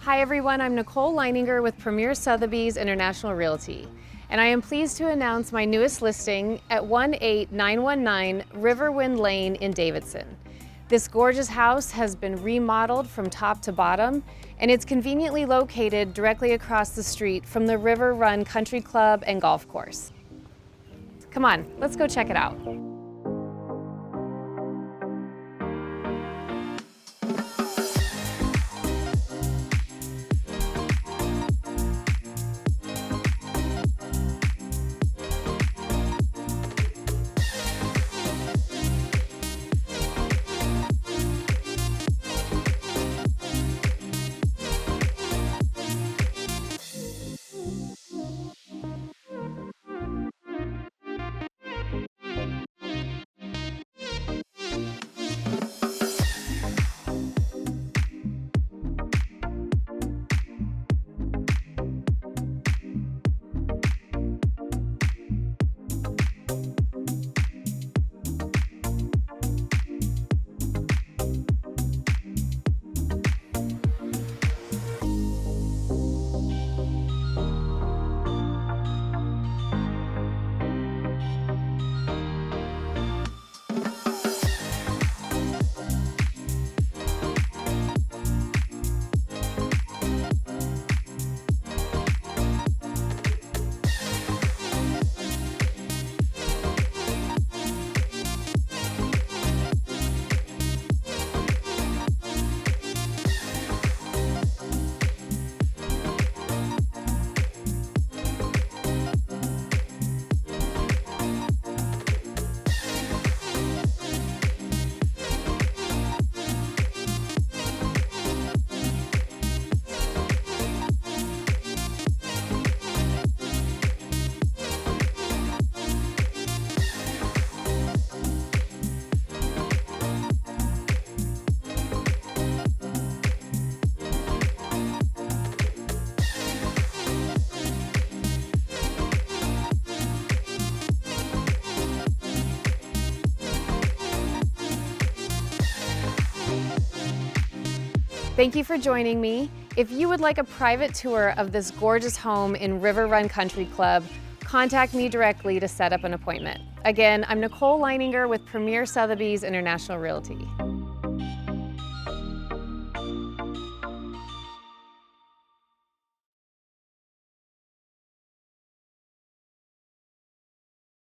Hi everyone, I'm Nicole Leininger with Sotheby's International Realty, and I am pleased to announce my newest listing at 18919 Riverwind Lane in Davidson. This gorgeous house has been remodeled from top to bottom, and it's conveniently located directly across the street from the River Run Country Club and Golf Course. Come on, let's go check it out. Thank you for joining me. If you would like a private tour of this gorgeous home in River Run Country Club, contact me directly to set up an appointment. Again, I'm Nicole Leininger with Sotheby's International Realty.